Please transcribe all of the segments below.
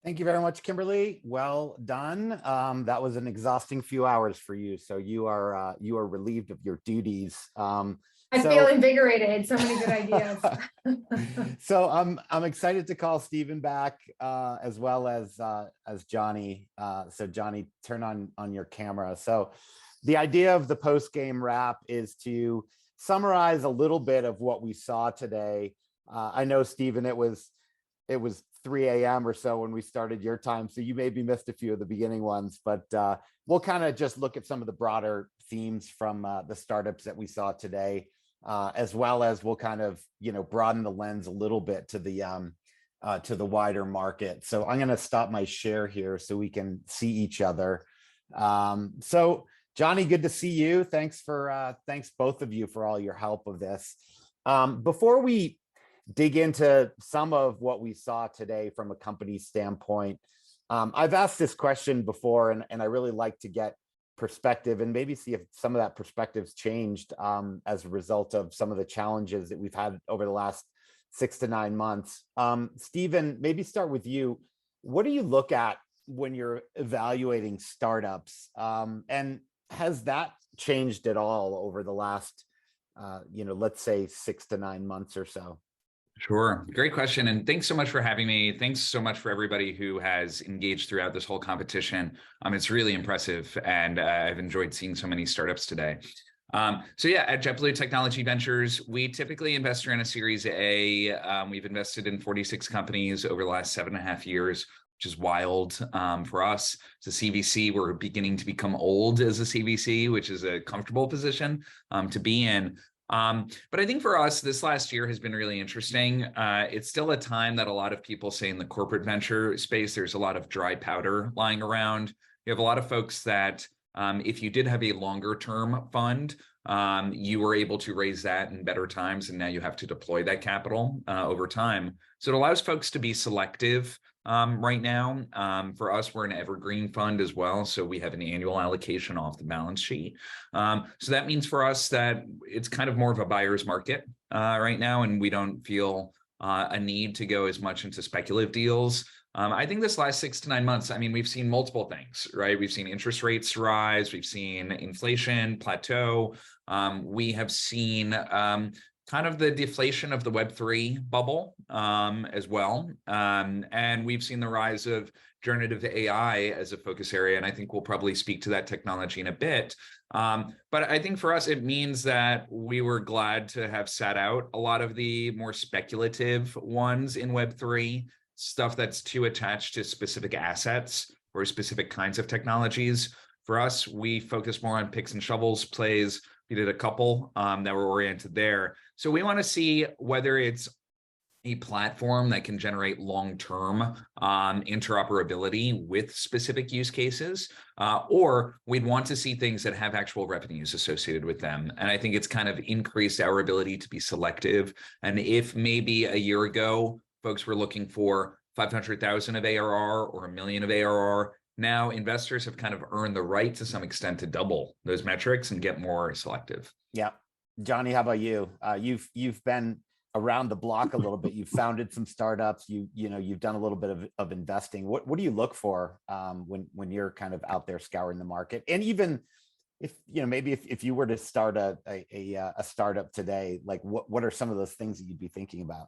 Thank you very much, Kimberly. Well done. That was an exhausting few hours for you, so you are relieved of your duties. I feel invigorated. So many good ideas. So I'm excited to call Stephen back, as well as Johnny. So Johnny, turn on your camera. So the idea of the post game wrap is to summarize a little bit of what we saw today. I know, Stephen, it was 3 a.m. or so when we started your time, so you maybe missed a few of the beginning ones, but we'll kind of just look at some of the broader themes from the startups that we saw today, as well as we'll kind of broaden the lens a little bit to the wider market. So I'm going to stop my share here so we can see each other. So Johnny, good to see you. Thanks both of you for all your help with this. Before we dig into some of what we saw today from a company standpoint, I've asked this question before, and I really like to get perspective and maybe see if some of that perspective's changed as a result of some of the challenges that we've had over the last 6 to 9 months. Stephen, maybe start with you. What do you look at when you're evaluating startups? And has that changed at all over the last, let's say 6 to 9 months or so? Sure. Great question. And thanks so much for having me. Thanks so much for everybody who has engaged throughout this whole competition. It's really impressive. And I've enjoyed seeing so many startups today. So yeah, at JetBlue Technology Ventures, we typically invest in a Series A. We've invested in 46 companies over the last 7.5 years, which is wild for us. As a CVC, we're beginning to become old as a CVC, which is a comfortable position to be in. But I think for us, this last year has been really interesting. It's still a time that a lot of people say in the corporate venture space, there's a lot of dry powder lying around. You have a lot of folks that if you did have a longer term fund, you were able to raise that in better times, and now you have to deploy that capital over time. So it allows folks to be selective right now. For us, we're an evergreen fund as well, so we have an annual allocation off the balance sheet. So that means for us that it's kind of more of a buyer's market right now, and we don't feel a need to go as much into speculative deals. I think this last 6 to 9 months, I mean, we've seen multiple things, right? We've seen interest rates rise, we've seen inflation plateau, we have seen kind of the deflation of the Web3 bubble as well. And we've seen the rise of generative AI as a focus area. And I think we'll probably speak to that technology in a bit. But I think for us, it means that we were glad to have sat out a lot of the more speculative ones in Web3, stuff that's too attached to specific assets or specific kinds of technologies. For us, we focus more on picks and shovels plays. We did a couple that were oriented there. So we want to see whether it's a platform that can generate long-term interoperability with specific use cases, or we'd want to see things that have actual revenues associated with them. And I think it's kind of increased our ability to be selective. And if maybe a year ago, folks were looking for 500,000 of ARR or $1 million of ARR, now investors have kind of earned the right to some extent to double those metrics and get more selective. Yeah. Johnny, how about you? You've been around the block a little bit. You've founded some startups. You've done a little bit of investing. What do you look for when you're kind of out there scouring the market? And even if maybe if you were to start a startup today, like what are some of those things that you'd be thinking about?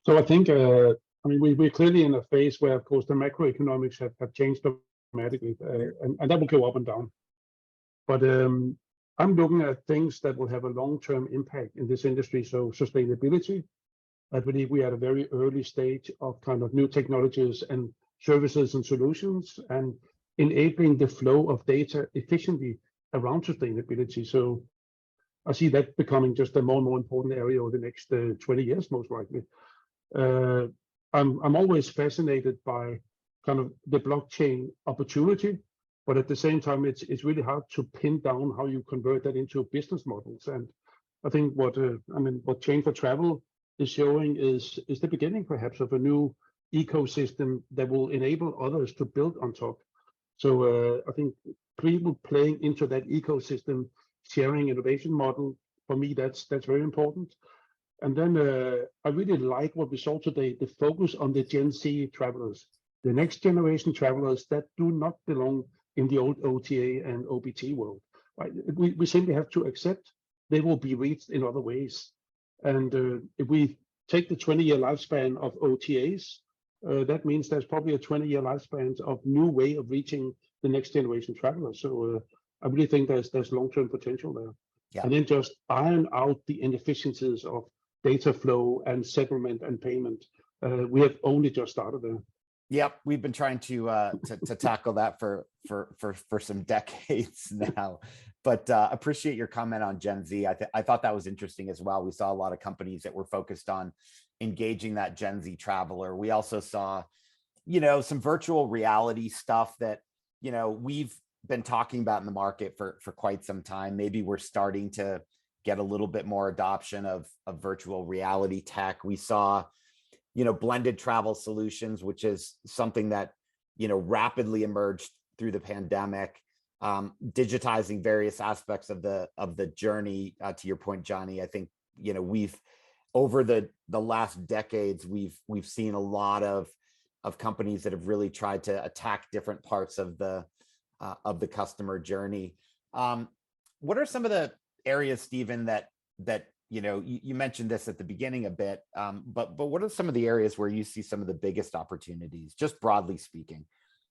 So I think we're clearly in a phase where, of course, the macroeconomics have changed dramatically, and that will go up and down. But I'm looking at things that will have a long-term impact in this industry. So sustainability, I believe we are at a very early stage of kind of new technologies and services and solutions, and enabling the flow of data efficiently around sustainability. So I see that becoming just a more and more important area over the next 20 years, most likely. I'm always fascinated by kind of the blockchain opportunity, but at the same time, it's really hard to pin down how you convert that into business models. And I think what Chain for Travel is showing is the beginning, perhaps, of a new ecosystem that will enable others to build on top. So I think people playing into that ecosystem, sharing innovation model, for me, that's very important. And then I really like what we saw today, the focus on the Gen Z travelers. the next generation travelers that do not belong in the old OTA and OBT world. Right? We simply have to accept they will be reached in other ways. And if we take the 20-year lifespan of OTAs, that means there's probably a 20-year lifespan of new way of reaching the next generation travelers. So I really think there's long-term potential there. Yeah. And then just iron out the inefficiencies of data flow and settlement and payment. We have only just started there. Yep, we've been trying to tackle that for some decades now. But appreciate your comment on Gen Z. I thought that was interesting as well. We saw a lot of companies that were focused on engaging that Gen Z traveler. We also saw, some virtual reality stuff that, we've been talking about in the market for quite some time. Maybe we're starting to get a little bit more adoption of virtual reality tech. We saw, blended travel solutions, which is something that, rapidly emerged through the pandemic, digitizing various aspects of the journey. To your point, Johnny, I think, we've over the last decades, we've seen a lot of companies that have really tried to attack different parts of the customer journey. What are some of the areas, Stephen, that you mentioned this at the beginning a bit, but what are some of the areas where you see some of the biggest opportunities, just broadly speaking?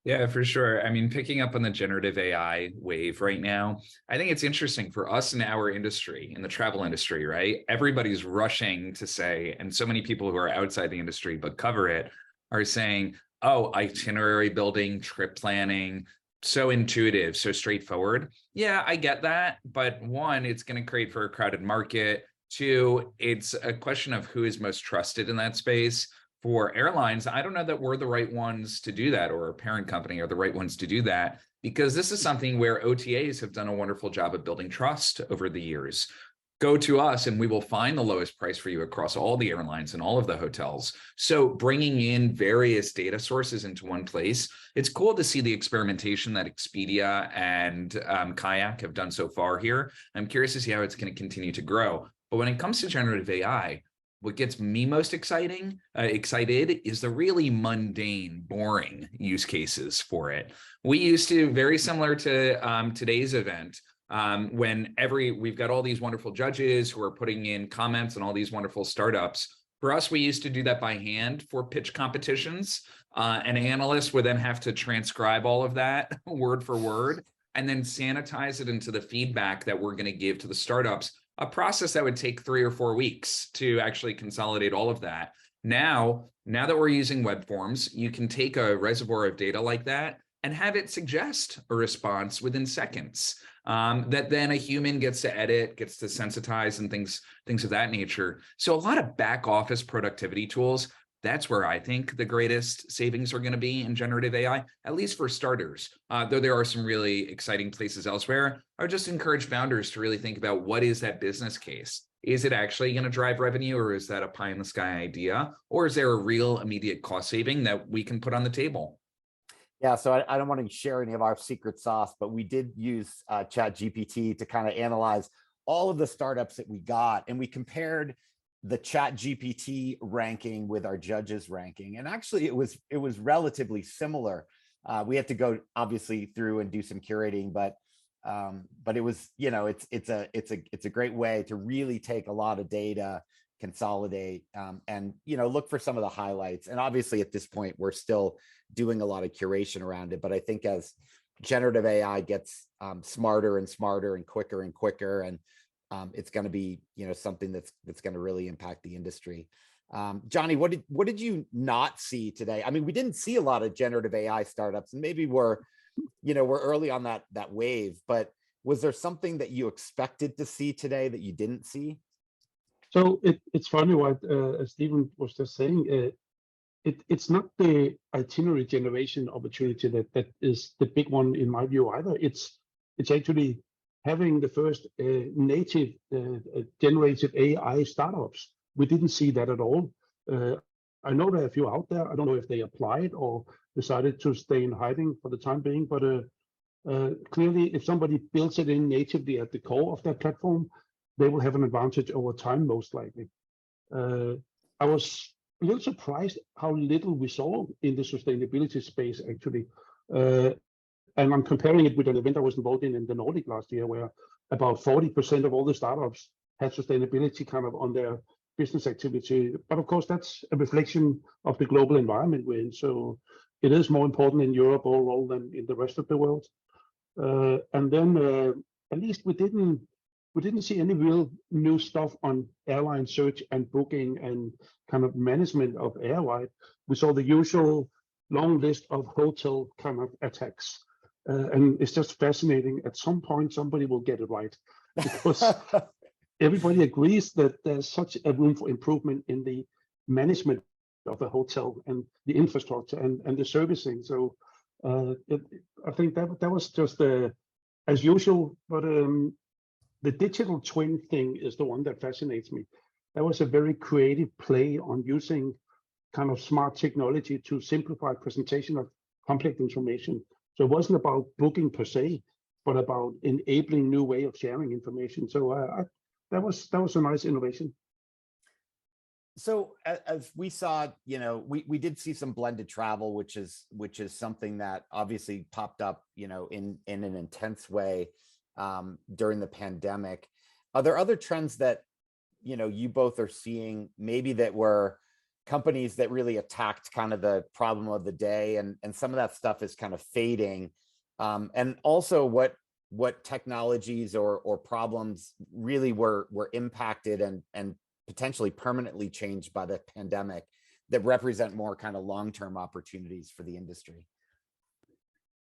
Yeah, for sure. I mean, picking up on the generative AI wave right now, I think it's interesting for us in our industry, in the travel industry, right? Everybody's rushing to say, and so many people who are outside the industry but cover it are saying, oh, itinerary building, trip planning, so intuitive, so straightforward. Yeah, I get that. But one, it's going to create for a crowded market. Two, it's a question of who is most trusted in that space. For airlines, I don't know that we're the right ones to do that, or a parent company are the right ones to do that, because this is something where OTAs have done a wonderful job of building trust over the years. Go to us and we will find the lowest price for you across all the airlines and all of the hotels. So bringing in various data sources into one place, it's cool to see the experimentation that Expedia and Kayak have done so far here. I'm curious to see how it's going to continue to grow. But when it comes to generative AI, what gets me most excited is the really mundane, boring use cases for it. We used to, very similar to today's event, when we've got all these wonderful judges who are putting in comments on all these wonderful startups. For us, we used to do that by hand for pitch competitions. An analyst would then have to transcribe all of that word for word and then sanitize it into the feedback that we're going to give to the startups, a process that would take 3 or 4 weeks to actually consolidate all of that. Now that we're using web forms, you can take a reservoir of data like that and have it suggest a response within seconds that then a human gets to edit, gets to sensitize, and things of that nature. So a lot of back office productivity tools. That's where I think the greatest savings are going to be in generative AI, at least for starters. Though there are some really exciting places elsewhere, I would just encourage founders to really think about what is that business case. Is it actually going to drive revenue, or is that a pie in the sky idea? Or is there a real immediate cost saving that we can put on the table? Yeah, so I don't want to share any of our secret sauce, but we did use ChatGPT to kind of analyze all of the startups that we got, and we compared the ChatGPT ranking with our judges ranking, and actually it was relatively similar. We had to go obviously through and do some curating, but it was, it's a great way to really take a lot of data, consolidate, and look for some of the highlights. And obviously at this point we're still doing a lot of curation around it, but I think as generative AI gets smarter and smarter and quicker, and it's going to be, something that's going to really impact the industry. Johnny, what did you not see today? I mean, we didn't see a lot of generative AI startups, and maybe we're early on that wave, but was there something that you expected to see today that you didn't see? So it's funny what as Stephen was just saying. It's not the itinerary generation opportunity that is the big one in my view either. It's actually having the first native generated AI startups. We didn't see that at all. I know there are a few out there. I don't know if they applied or decided to stay in hiding for the time being, but clearly if somebody builds it in natively at the core of that platform, they will have an advantage over time, most likely. I was a little surprised how little we saw in the sustainability space actually. And I'm comparing it with an event I was involved in the Nordic last year, where about 40% of all the startups had sustainability kind of on their business activity. But of course, that's a reflection of the global environment we're in. So it is more important in Europe overall than in the rest of the world. And then at least we didn't see any real new stuff on airline search and booking and kind of management of airline. We saw the usual long list of hotel kind of attacks. And it's just fascinating. At some point, somebody will get it right, because everybody agrees that there's such a room for improvement in the management of the hotel and the infrastructure and the servicing. So I think that was just as usual. But the digital twin thing is the one that fascinates me. That was a very creative play on using kind of smart technology to simplify presentation of complex information. So it wasn't about booking per se, but about enabling new way of sharing information. So that was a nice innovation. So as we saw, we did see some blended travel, which is something that obviously popped up, in an intense way during the pandemic. Are there other trends that, you both are seeing, maybe that were companies that really attacked kind of the problem of the day, and some of that stuff is kind of fading? And also what technologies or problems really were impacted and potentially permanently changed by the pandemic that represent more kind of long-term opportunities for the industry?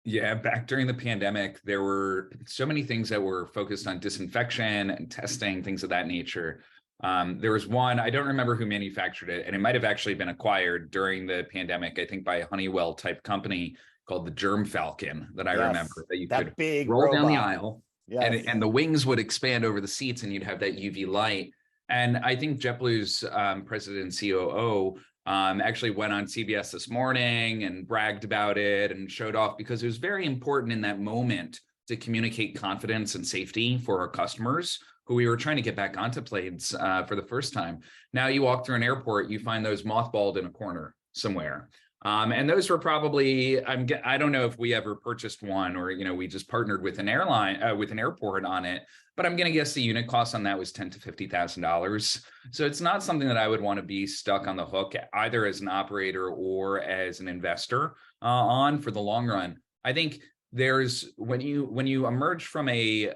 Yeah, back during the pandemic, there were so many things that were focused on disinfection and testing, things of that nature. There was one, I don't remember who manufactured it, and it might have actually been acquired during the pandemic, I think by a Honeywell type company called the Germ Falcon, that I remember, that you could big roll robot down the aisle, yes. and the wings would expand over the seats, and you'd have that UV light. And I think JetBlue's president and COO actually went on CBS this morning and bragged about it and showed off, because it was very important in that moment to communicate confidence and safety for our customers, who we were trying to get back onto planes for the first time. Now you walk through an airport, you find those mothballed in a corner somewhere. And those were probably, I don't know if we ever purchased one, or, we just partnered with an airline, with an airport on it, but I'm going to guess the unit cost on that was $10,000 to $50,000. So it's not something that I would want to be stuck on the hook, either as an operator or as an investor on for the long run. I think there's, when you emerge from a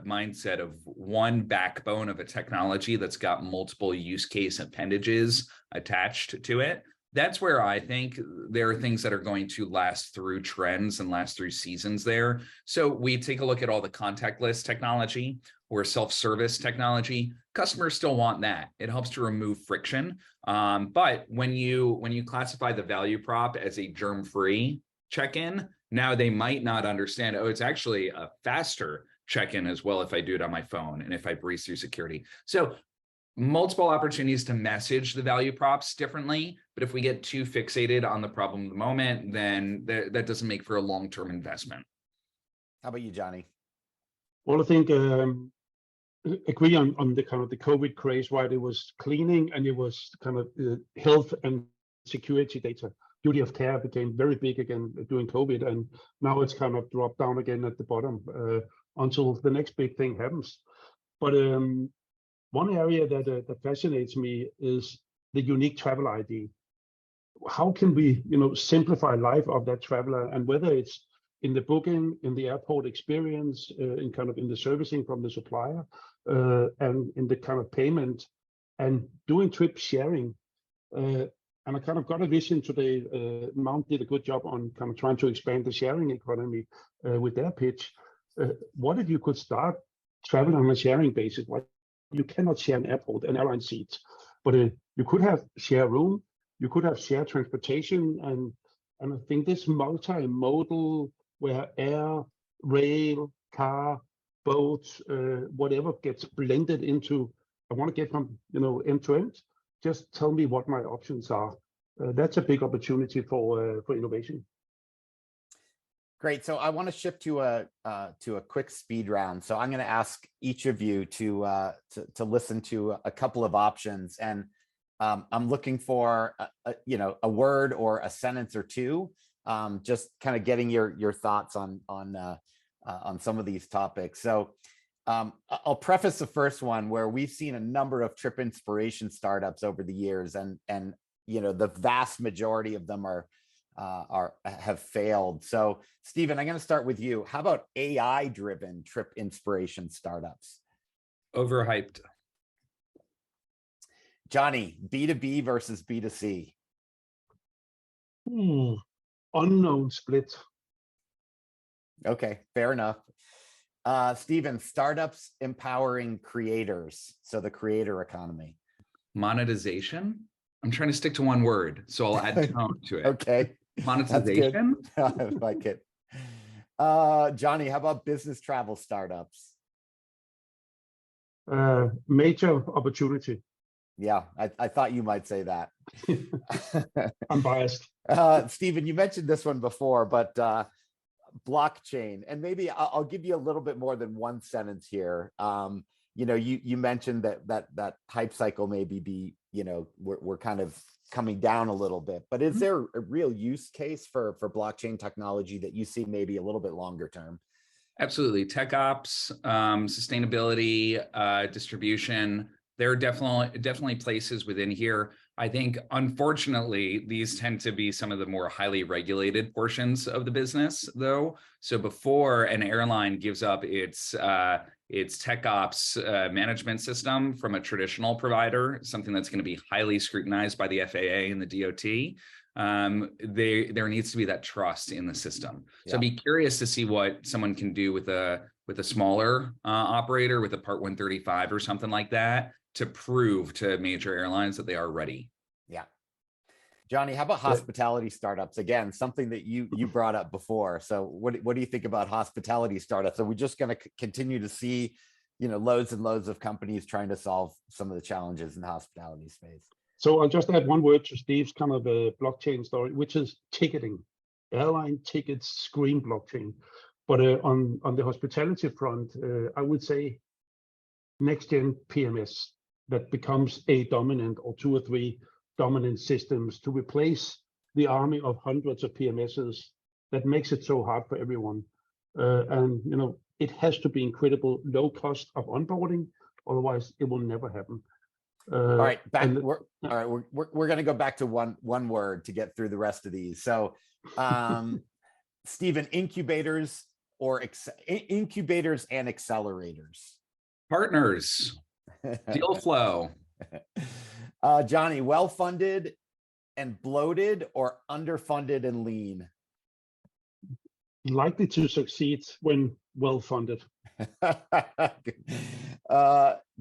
mindset of one backbone of a technology that's got multiple use case appendages attached to it, that's where I think there are things that are going to last through trends and last through seasons there. So we take a look at all the contactless technology or self-service technology. Customers still want that. It helps to remove friction. But when you classify the value prop as a germ-free check-in, now they might not understand, oh, it's actually a faster check-in as well if I do it on my phone and if I breeze through security. So multiple opportunities to message the value props differently, but if we get too fixated on the problem of the moment, then that doesn't make for a long-term investment. How about you, Johnny? Well, I think agree on the kind of the COVID craze, right? It was cleaning and it was kind of health and security data. Duty of care became very big again during COVID, and now it's kind of dropped down again at the bottom until the next big thing happens. But one area that fascinates me is the unique travel ID. How can we, simplify life of that traveler, and whether it's in the booking, in the airport experience, in kind of in the servicing from the supplier, and in the kind of payment, and doing trip sharing. And I kind of got a vision today. Mount did a good job on kind of trying to expand the sharing economy with their pitch. What if you could start traveling on a sharing basis? Right? You cannot share an airport and airline seats, but you could have share room, you could have shared transportation, and I think this multimodal, where air, rail, car, boats, whatever gets blended into, I want to get from end to end. Just tell me what my options are. That's a big opportunity for innovation. Great. So I want to shift to a quick speed round. So I'm going to ask each of you to listen to a couple of options, and I'm looking for a word or a sentence or two, just kind of getting your thoughts on some of these topics. So I'll preface the first one where we've seen a number of trip inspiration startups over the years, and the vast majority of them have failed. So Stephen, I'm going to start with you. How about AI driven trip inspiration startups? Overhyped. Johnny, B2B versus B2C. Unknown split. Okay, fair enough. Stephen, startups empowering creators, so the creator economy. Monetization. I'm trying to stick to one word, so I'll add tone to it. Okay. Monetization. I like it. Johnny, how about business travel startups? Major opportunity. Yeah, I thought you might say that. I'm biased. Stephen, you mentioned this one before, but blockchain, and maybe I'll give you a little bit more than one sentence here. You mentioned that hype cycle maybe we're kind of coming down a little bit, but is there a real use case for blockchain technology that you see maybe a little bit longer term? Absolutely. Tech ops, sustainability, distribution. There are definitely places within here. I think, unfortunately, these tend to be some of the more highly regulated portions of the business, though. So before an airline gives up its tech ops management system from a traditional provider, something that's going to be highly scrutinized by the FAA and the DOT, there needs to be that trust in the system. So I'd be curious to see what someone can do with a smaller operator, with a Part 135 or something like that, to prove to major airlines that they are ready. Yeah. Johnny, how about hospitality startups? Again, something that you brought up before. So what do you think about hospitality startups? Are we just going to continue to see, loads and loads of companies trying to solve some of the challenges in the hospitality space? So I'll just add one word to Steve's kind of a blockchain story, which is ticketing. Airline tickets screen blockchain. But on the hospitality front, I would say next-gen PMS that becomes a dominant or two or three dominant systems to replace the army of hundreds of PMSs that makes it so hard for everyone. And it has to be incredible low cost of onboarding, otherwise it will never happen. All right, we're going to go back to one word to get through the rest of these. So, Stephen, incubators and accelerators. Partners. Deal flow. Johnny, well-funded and bloated or underfunded and lean? Likely to succeed when well-funded.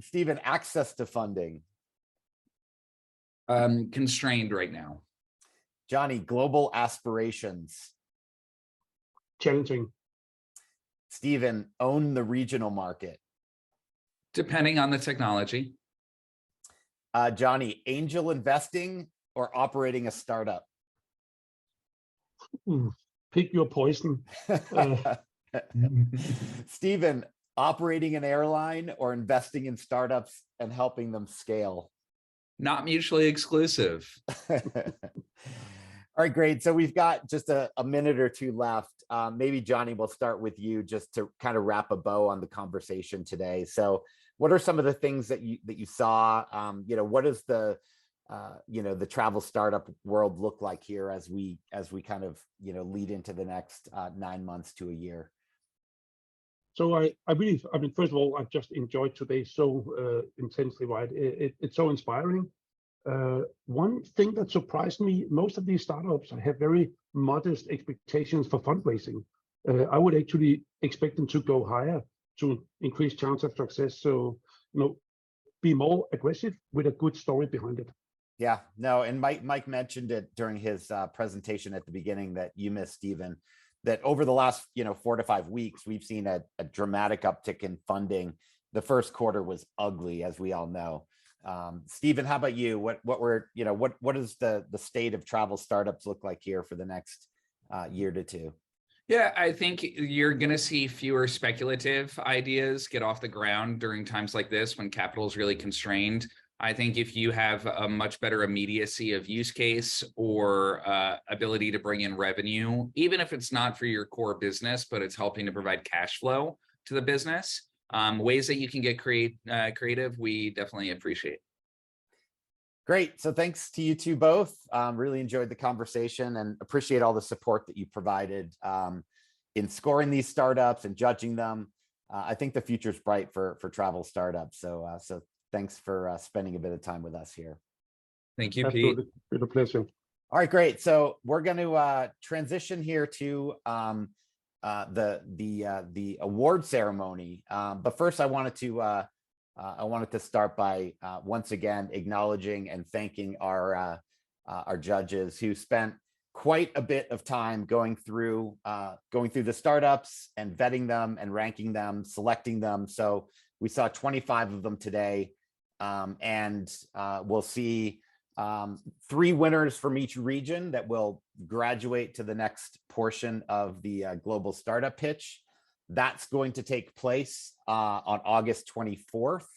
Stephen, access to funding. Constrained right now. Johnny, global aspirations. Challenging. Stephen, own the regional market. Depending on the technology. Johnny, angel investing or operating a startup? Pick your poison. Stephen, operating an airline or investing in startups and helping them scale? Not mutually exclusive. All right, great. So we've got just a minute or two left. Maybe Johnny, we'll start with you just to kind of wrap a bow on the conversation today. So what are some of the things that you saw? What does the travel startup world look like here as we kind of lead into the next 9 months to a year? So I mean, first of all, I've just enjoyed today so intensely, right? It's so inspiring. One thing that surprised me, most of these startups have very modest expectations for fundraising. I would actually expect them to go higher to increase chance of success. So, be more aggressive with a good story behind it. Yeah, no, and Mike mentioned it during his presentation at the beginning that you missed, Stephen, that over the last 4 to 5 weeks, we've seen a dramatic uptick in funding. The first quarter was ugly, as we all know. Stephen, how about you? What does the state of travel startups look like here for the next year to two? Yeah, I think you're going to see fewer speculative ideas get off the ground during times like this when capital is really constrained. I think if you have a much better immediacy of use case or ability to bring in revenue, even if it's not for your core business, but it's helping to provide cash flow to the business, ways that you can get creative, we definitely appreciate. Great. So thanks to you two both. Really enjoyed the conversation and appreciate all the support that you provided in scoring these startups and judging them. I think the future is bright for travel startups. So thanks for spending a bit of time with us here. Thank you, Absolutely. Pete. With a pleasure. All right, great. So we're going to transition here to the award ceremony. But first, I wanted to start by once again acknowledging and thanking our judges who spent quite a bit of time going through the startups and vetting them and ranking them, selecting them. So we saw 25 of them today, and we'll see 3 winners from each region that will graduate to the next portion of the global startup pitch. That's going to take place on August 24th.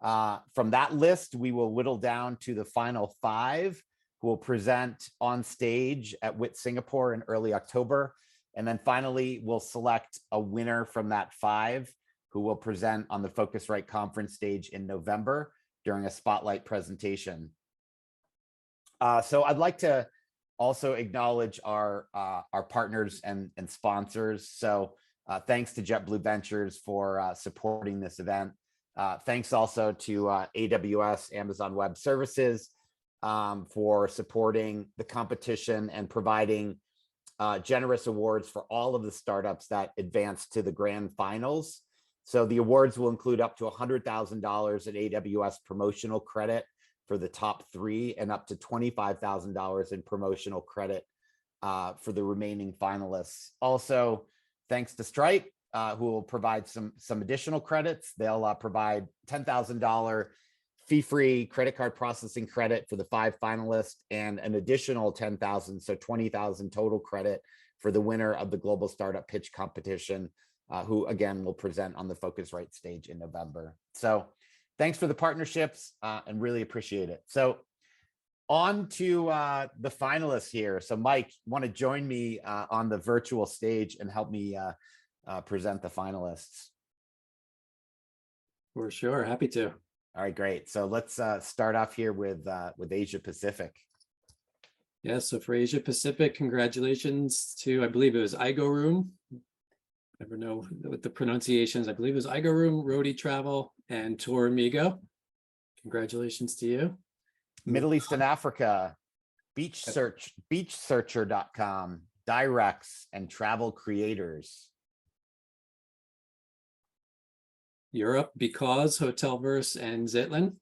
From that list, we will whittle down to the final 5 who will present on stage at WiT Singapore in early October. And then finally, we'll select a winner from that 5 who will present on the Phocuswright conference stage in November during a spotlight presentation. So I'd like to also acknowledge our partners and sponsors. So thanks to JetBlue Ventures for supporting this event. Thanks also to AWS, Amazon Web Services, for supporting the competition and providing generous awards for all of the startups that advanced to the grand finals. So the awards will include up to $100,000 in AWS promotional credit for the top 3 and up to $25,000 in promotional credit for the remaining finalists. Also, thanks to Stripe, who will provide some additional credits. They'll provide $10,000 fee-free credit card processing credit for the 5 finalists and an additional $10,000, so $20,000 total credit for the winner of the Global Startup Pitch Competition, who again will present on the Phocuswright stage in November. So thanks for the partnerships and really appreciate it. So on to the finalists here. So Mike, want to join me on the virtual stage and help me present the finalists? For sure, happy to. All right, great. So let's start off here with Asia Pacific. Yeah, so for Asia Pacific, congratulations to, I believe it was Igoroom. Never know what the pronunciations. I believe it was Igoroom, Roady Travel, and Tour Amigo. Congratulations to you. Middle East and Africa, beachsearcher.com, Direx, and Travel Creators. Europe, Because, Hotelverse, and ZYTLYN.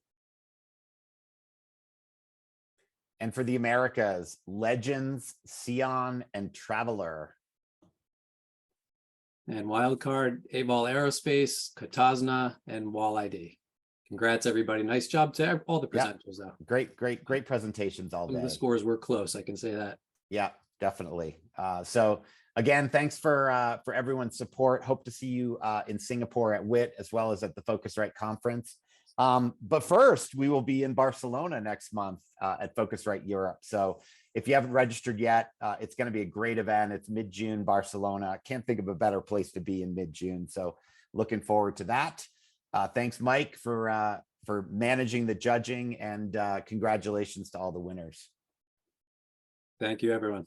And for the Americas, Legends, Sion, and Traveler. And wildcard, Avol Aerospace, Kotozna, and Wall ID. Congrats, everybody. Nice job to all the presenters, though. Great presentations all day. The scores were close, I can say that. Yeah, definitely. So again, thanks for everyone's support. Hope to see you in Singapore at WiT as well as at the Phocuswright conference. But first, we will be in Barcelona next month at Phocuswright Europe. So if you haven't registered yet, it's going to be a great event. It's mid-June, Barcelona. Can't think of a better place to be in mid-June. So looking forward to that. Thanks, Mike, for managing the judging, and congratulations to all the winners. Thank you, everyone.